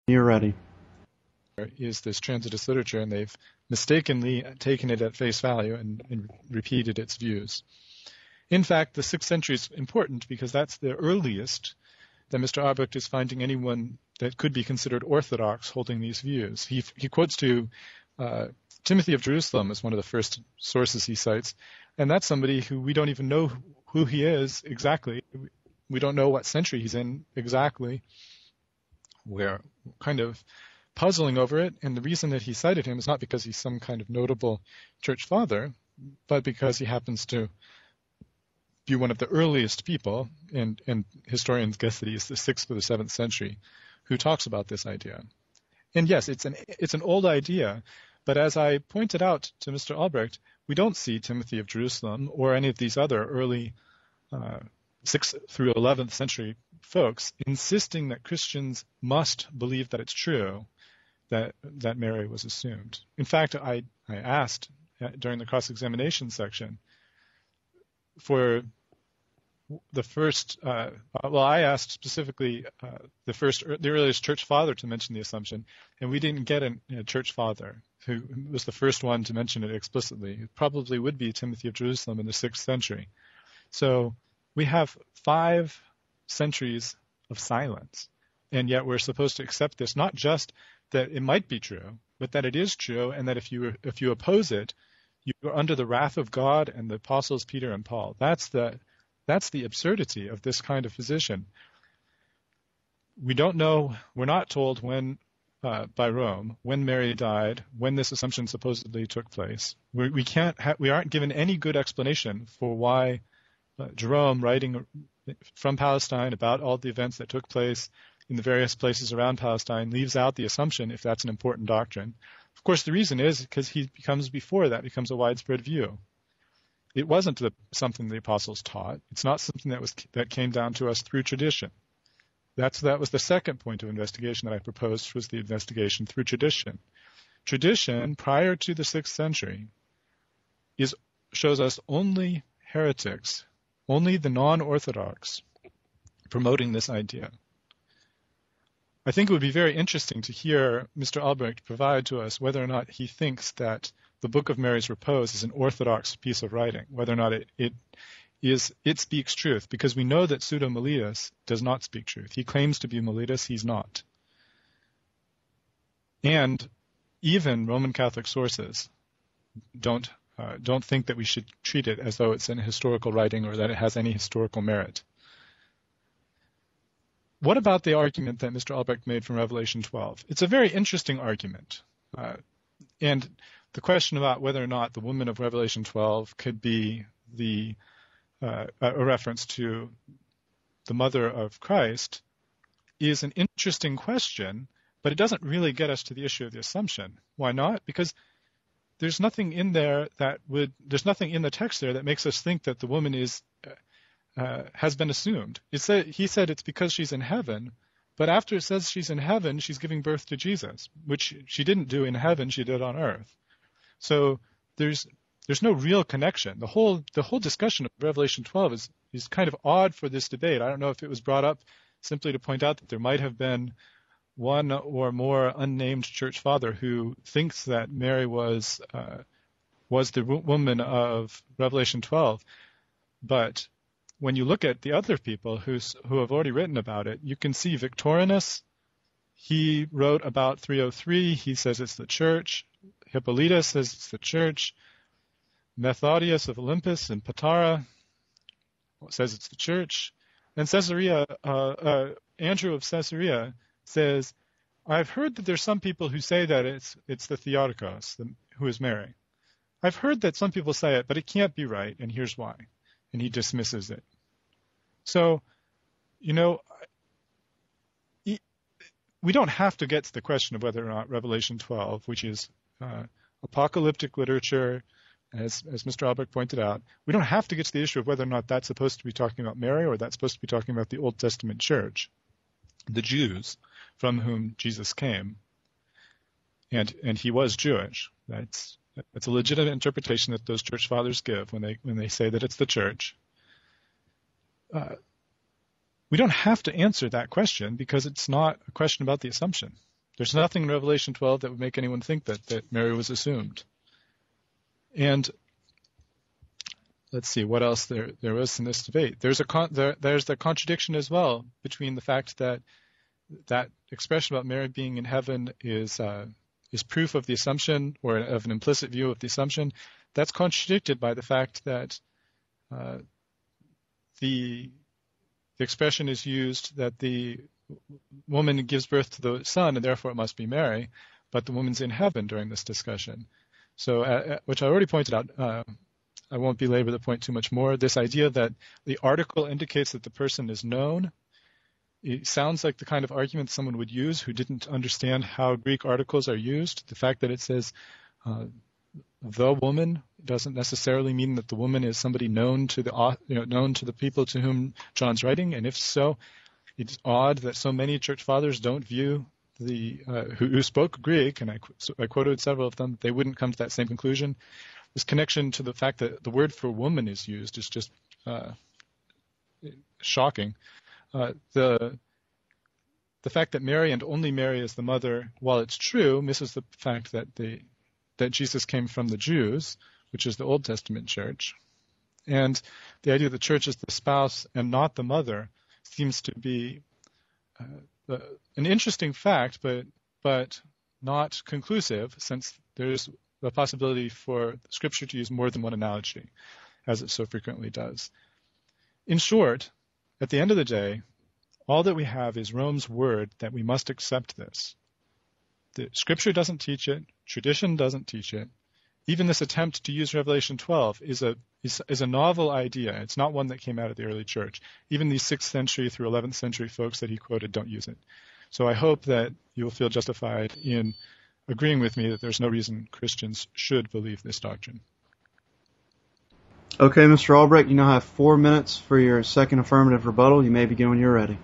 You're ready. Is this transitus literature, and they've mistakenly taken it at face value and repeated its views. In fact, the 6th century is important because that's the earliest that Mr. Albrecht is finding anyone that could be considered orthodox holding these views. He quotes to Timothy of Jerusalem as one of the first sources he cites, and that's somebody who we don't even know who he is exactly. We don't know what century he's in exactly. We're kind of puzzling over it, and the reason that he cited him is not because he's some kind of notable church father, but because he happens to be one of the earliest people, and historians guess that he is the 6th or the 7th century, who talks about this idea. And yes, it's an old idea, but as I pointed out to Mr. Albrecht, we don't see Timothy of Jerusalem or any of these other early 6th through 11th century folks insisting that Christians must believe that it's true that Mary was assumed. In fact, I asked during the cross-examination section for the first, I asked specifically the earliest church father to mention the assumption, and we didn't get a church father who was the first one to mention it explicitly. It probably would be Timothy of Jerusalem in the 6th century. So we have 5 centuries of silence, and yet we're supposed to accept this, not just that it might be true, but that it is true, and that if you oppose it, you are under the wrath of God and the apostles Peter and Paul. That's the absurdity of this kind of position. We don't know, we're not told when, by Rome, when Mary died, when this assumption supposedly took place. We aren't given any good explanation for why Jerome, writing from Palestine about all the events that took place in the various places around Palestine, leaves out the assumption if that's an important doctrine. Of course, the reason is because he becomes a widespread view. It wasn't something the apostles taught. It's not something that came down to us through tradition. That was the second point of investigation that I proposed, was the investigation through tradition. Tradition, prior to the 6th century, shows us only heretics, only the non-orthodox, promoting this idea. I think it would be very interesting to hear Mr. Albrecht provide to us whether or not he thinks that the Book of Mary's Repose is an orthodox piece of writing, whether or not it speaks truth, because we know that Pseudo-Mellitus does not speak truth. He claims to be Mellitus, he's not. And even Roman Catholic sources don't think that we should treat it as though it's an historical writing or that it has any historical merit. What about the argument that Mr. Albrecht made from Revelation 12? It's a very interesting argument. And the question about whether or not the woman of Revelation 12 could be a reference to the mother of Christ is an interesting question, but it doesn't really get us to the issue of the assumption. Why not? Because there's nothing in there there's nothing in the text there that makes us think that the woman has been assumed. He said it's because she's in heaven, but after it says she's in heaven, she's giving birth to Jesus, which she didn't do in heaven, she did on earth. So there's no real connection. The whole discussion of Revelation 12 is kind of odd for this debate. I don't know if it was brought up simply to point out that there might have been one or more unnamed church father who thinks that Mary was the woman of Revelation 12. But when you look at the other people who have already written about it, you can see Victorinus. He wrote about 303. He says it's the church. Hippolytus says it's the church. Methodius of Olympus and Patara says it's the church. And Andrew of Caesarea says, I've heard that there's some people who say that it's the Theotokos, who is Mary. I've heard that some people say it, but it can't be right, and here's why. And he dismisses it. So, we don't have to get to the question of whether or not Revelation 12, which is apocalyptic literature, as Mr. Albrecht pointed out, we don't have to get to the issue of whether or not that's supposed to be talking about Mary or that's supposed to be talking about the Old Testament church, the Jews from whom Jesus came. And he was Jewish. That's a legitimate interpretation that those church fathers give when they say that it's the church. We don't have to answer that question because it's not a question about the assumption. There's nothing in Revelation 12 that would make anyone think that Mary was assumed. And let's see what else there was in this debate. There's the contradiction as well between the fact that expression about Mary being in heaven is proof of the assumption, or of an implicit view of the assumption. That's contradicted by the fact that the expression is used that the woman gives birth to the son, and therefore it must be Mary, but the woman's in heaven during this discussion. So, which I already pointed out, I won't belabor the point too much more. This idea that the article indicates that the person is known, it sounds like the kind of argument someone would use who didn't understand how Greek articles are used. The fact that it says the woman doesn't necessarily mean that the woman is somebody known to the people to whom John's writing, and if so, it's odd that so many church fathers don't view who spoke Greek, and I quoted several of them. They wouldn't come to that same conclusion. This connection to the fact that the word for woman is used is just shocking. The fact that Mary and only Mary is the mother, while it's true, misses the fact that Jesus came from the Jews, which is the Old Testament church. And the idea that the church is the spouse and not the mother seems to be an interesting fact, but not conclusive, since there's the possibility for Scripture to use more than one analogy, as it so frequently does. In short, at the end of the day, all that we have is Rome's word that we must accept this. The Scripture doesn't teach it. Tradition doesn't teach it. Even this attempt to use Revelation 12 is a novel idea. It's not one that came out of the early church. Even these 6th century through 11th century folks that he quoted don't use it. So I hope that you'll feel justified in agreeing with me that there's no reason Christians should believe this doctrine. Okay, Mr. Albrecht, you now have 4 minutes for your second affirmative rebuttal. You may begin when you're ready.